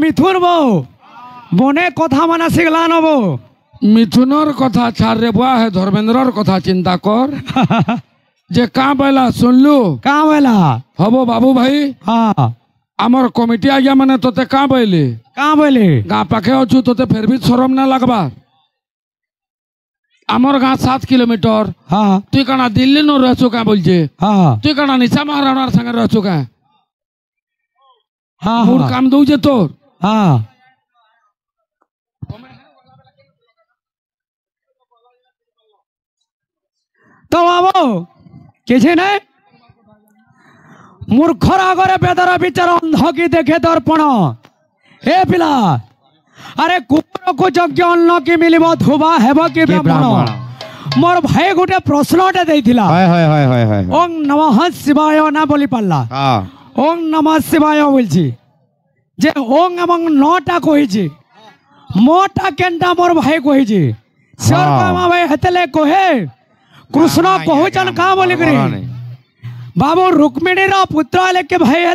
মিথুন বউ বনে কথা মানা শিখলা নব মিথুনর কথা ছাড় রে বুয়া হে ধর্মেন্দ্রর কথা চিন্তা কর যে কাঁ বেলা শুনলু কাঁ বেলা হব বাবু ভাই হ্যাঁ আমার কমিটি আজ্ঞা মানে তোতে কাঁ বইলে গাঁ পাখে অছু তোতে ফের भी শরম না লাগবা আমার গাঁ 7 কিলোমিটার হ্যাঁ তুই কানা দিল্লি নো রহছু কা বলছে হ্যাঁ তুই কানা নিশা মহারানার সঙ্গে রহছু কা হ্যাঁ মোর কাম দউছে তোর হ্যাঁ তো বাবু কিছু নাই মূর্খর আগরে বেদর বিচার অন্ধ কি দেখে দর্পণ এ পিলা আরে কুকুরকু যজ্ঞ অন্ন কি মিলিব ধুবা হেব কি ব্রাহ্মণ মোর ভাই গোটে প্রশ্নটা দেইছিলা ওং নমঃ শিবায় না বলি পারলা ওং নমঃ শিবায় বলছি যে ওং এবং নটা কইছি মোটা কেনটা মোর ভাই কইছি সর কামা ভাই হেতলে কহে কৃষ্ণ কহুচন কা বলি করি बाबू रुक्मिणी पुत्र लेके भाई है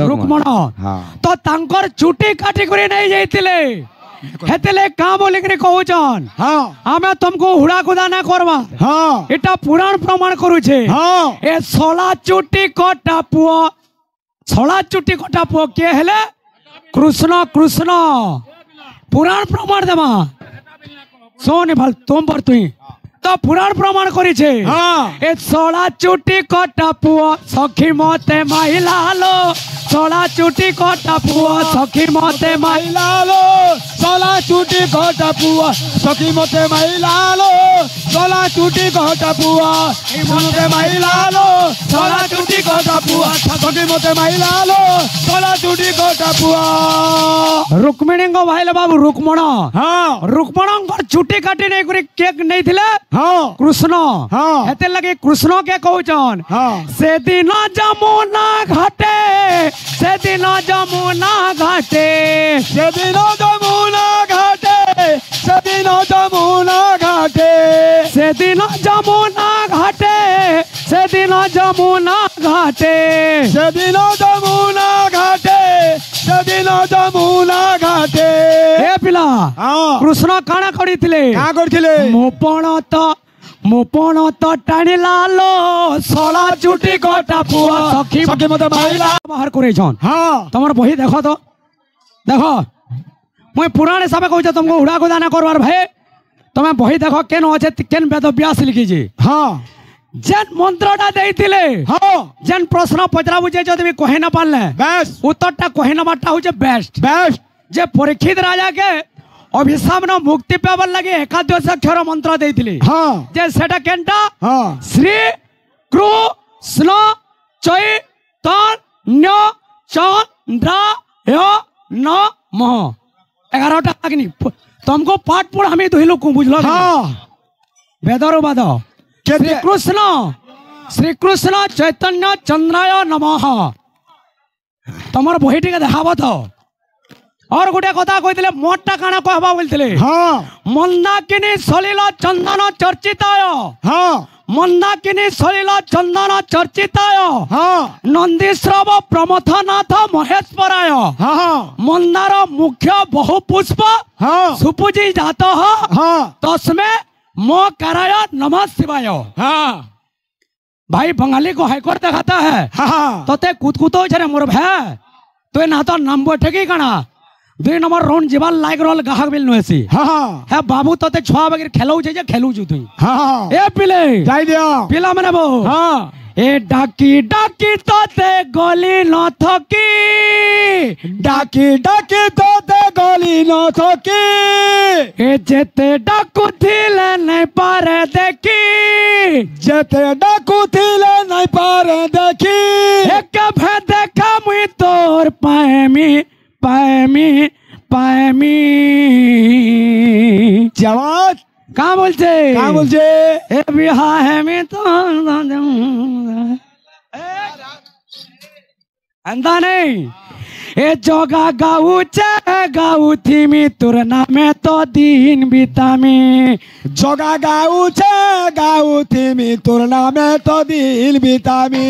रुक्मण तो तांकर चुटी काटी करी नहीं जाइतिले हेतले का बोली करी कहउचन आमे तुमको हुड़ा खुदा ना करबा एटा पुराण प्रमाण करू छे ए 16 चुटी कटा पुओ के हेले कृष्ण कृष्ण पुराण प्रमाण देमा सोनी भल तुम पर तुई तो पुराण प्रमाण करी छे ए 16 चुटी कटा पुओ सखी मते महिला लो 16 चुटी कटा पुओ सखी मते महिला लो 16 चुटी कटा पुओ सखी मते महिला लो 16 चुटी कटा पुओ मते महिला लो 16 चुटी कटा पुओ सखी मते महिला लो 16 चुटी कटा पुओ रुक्मिणी को भाई बाबू रुक्मण हां रुक्मण को चुटी काटी नहीं करी केक नहीं थिले कृष्ण हेते लगे कृष्ण के कहउचन से दिन जमुना घाटे से दिन जमुना घाटे से दिन जमुना घाटे से दिन जमुना घाटे से दिन जमुना घाटे से दिन जमुना घाटे से दिन जमुना घाटे से दिन जमुना घाटे ए पिला कृष्ण काना करिथिले का करथिले मोपण तो टाणी लालो 16 चुटी कटा पुआ सखी मते महिला बाहर करे छन हां तमर बही देखो तो देखो मैं पुराण हिसाब कहू तुमको उड़ा को दाना करवार भाई तमे बही देखो केन अछि केन वेद व्यास लिखी जी हां जेन मंत्रटा देइतिले हां जेन प्रश्न पचरा बुझे जदि भी कहे न पारले बेस्ट उत्तरटा कहे न बाटा होचे बेस्ट जे परीक्षित राजा के अभिशाप न मुक्ति पावर लगे एकादश अक्षर मंत्र देइतिले हां जे सेटा केनटा हां श्री कृष्ण चैतन्य चंद्राय नमः 11टा अग्नि तुमको पाठ पढ़ हमें तो लोग को बुझलो हां वेदरो बाद श्री कृष्ण चैतन्य चंद्राय नमः तमर बहिटी के देखाबो तो और गोटे कथा कहते मोटा काना कहबा बोलते हाँ मंदाकिनी सलिल चंदन चर्चिताय हाँ मंदाकिनी सलिल चंदन चर्चिताय हाँ नंदीश्रव प्रमथनाथ महेश्वराय हाँ मंदार मुख्य बहु पुष्प हाँ सुपुजी जात हाँ तस्मे मो कराय नमः शिवाय हाँ भाई बंगाली को हाईकोर्ट दिखाता है हाँ तो ते कुतकुतो छरे मोर भाई तो ना तो नाम बैठे की कणा 2 नंबर राउंड जीवाल लाइक रोल गाहक बिल नोसी हां है बाबू तते छुआ बगैर खेलौ जे खेलू छु तुई हां ए पिले जाई दियो पिला मने बो हां ए डाकी डाकी तते गली न थकी डाकी डाकी तते गली न थकी ए जेते डाकू थिले नहीं पारे देखी जेते डाकू थिले नहीं पारे देखी एक भे देखा मुई तोर पाएमी पाएमी जवान का बोलते ए बिहार है में तो अंदा नहीं ए जोगा गाऊ थी मी तुरना में तो दिन बितामी जोगा गाऊ थी मी तुरना में तो दिन बितामी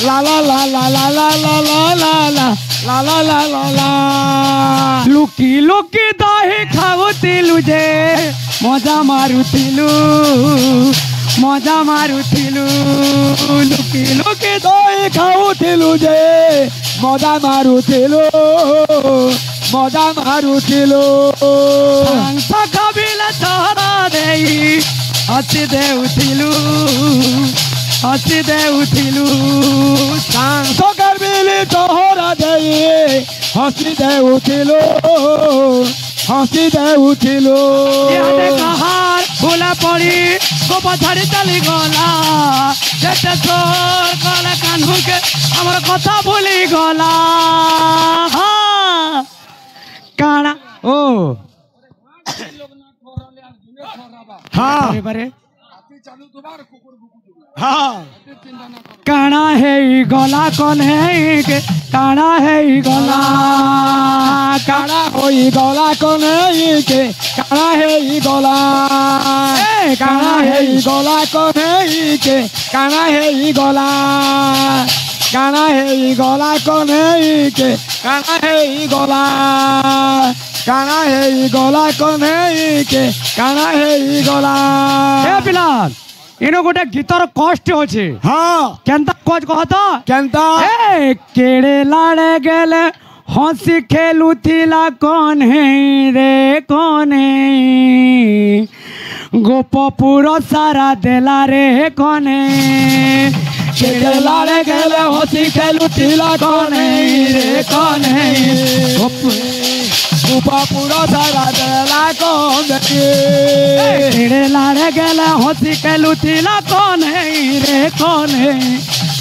ला ला ला ला ला ला ला ला ला ला ला ला ला ला ला लुकी लुकी दही खाऊथिलु जे मजा मारुथिलु मजा मारुथिलु लुकी लुकी दही खाऊथिलु जे मजा मारुथिलु मजा मारुथिलु सांस खाबिला चहरा देई हसी देउथिलु हसी देउथिलु सांस खाबिली चहरा देई हसी देउथिलु हसी देउथिलु यादे कहार फुला पड़ी को पछाड़ी चली गला जेते सोर कले कान्हू के हमर कथा भूली गला हाँ काना ओ हाँ बारे हाँ काना है गला कौन है के काना है गला काना होई गला कौन है के काना है गला काना है गला कौन है के काना है गला काना है गला कौन है के काना है गला काना है गला कौन है के काना है गला ए पिलान इनो गोटे गीतर कष्ट होचे हाँ केंता कोच कहता केंता ए केड़े लाड़े गेले हंसी खेलुथिला कौन है रे कौन है गोपपुर सारा देला रे कौन है केड़े लाड़े गेले हंसी खेलुथिला कौन है रे कौन है गोपपुर सारा देला कौन है केड़े लाड़े गेले हंसी खेलुथिला कौन है रे कौन है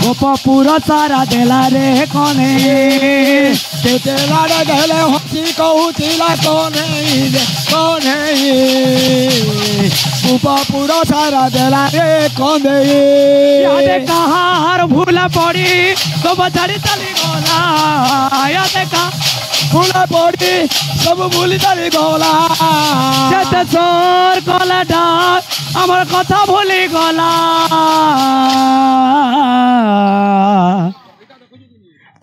गोपपुर सारा देला रे कौन है केड़े लाड़े गेले हंसी कहूथिला कौन है रे कौन है गोपपुर सारा देला रे कौन है यादे कहार भूला पड़ी तो बचाड़ी चली गला यादे का भूला पड़ी सब भूली चली गला जेते सोर कले डाक हमर कथा भूली गला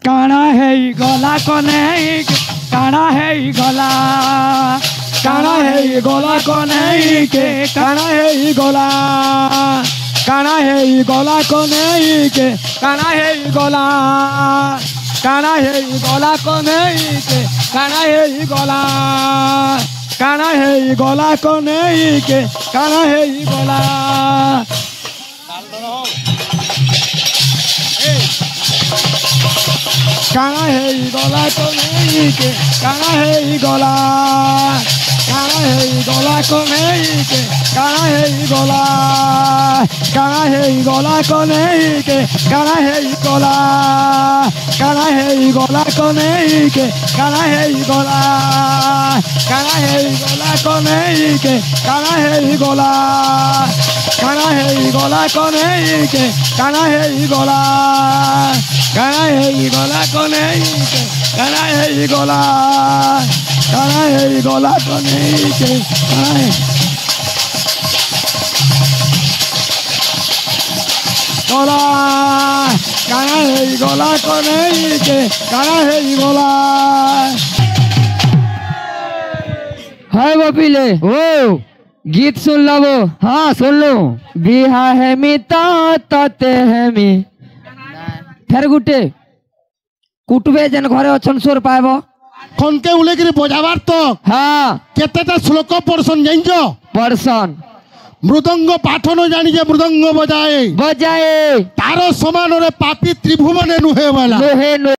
काना है गला कौन है काना है गला काना है गला कौन है के काना है गला काना है गला कौन है के काना है गला काना है गला कौन है के काना है गला काना है गला कौन है के काना है गला काना है गला कौन है के काना है गला काना है गला कौन है के काना है गला काना है गला कौन है के काना है गला काना है गला कौन है के काना है गला काना है गला कौन है के काना है गला काना है गला कौन है के काना है गला काना है गला कौन है के काना है गला काना है गला कौन है के काना है गला काना है गला कौन है के काना है गला हाय बपीले ओ गीत सुन लो वो हाँ सुन लो बिहा है मिता ताते है मी फेर गुटे कुटबे जन घरे अछन सुर पाएबो खनके उलेगिरी बजाबार तो हाँ केतेटा श्लोक पर्सन जानिजो पर्सन मृदंग पाठन जानी जे मृदंग बजाए बजाए तार समान रे पापी त्रिभुवन नुहे वाला लोहे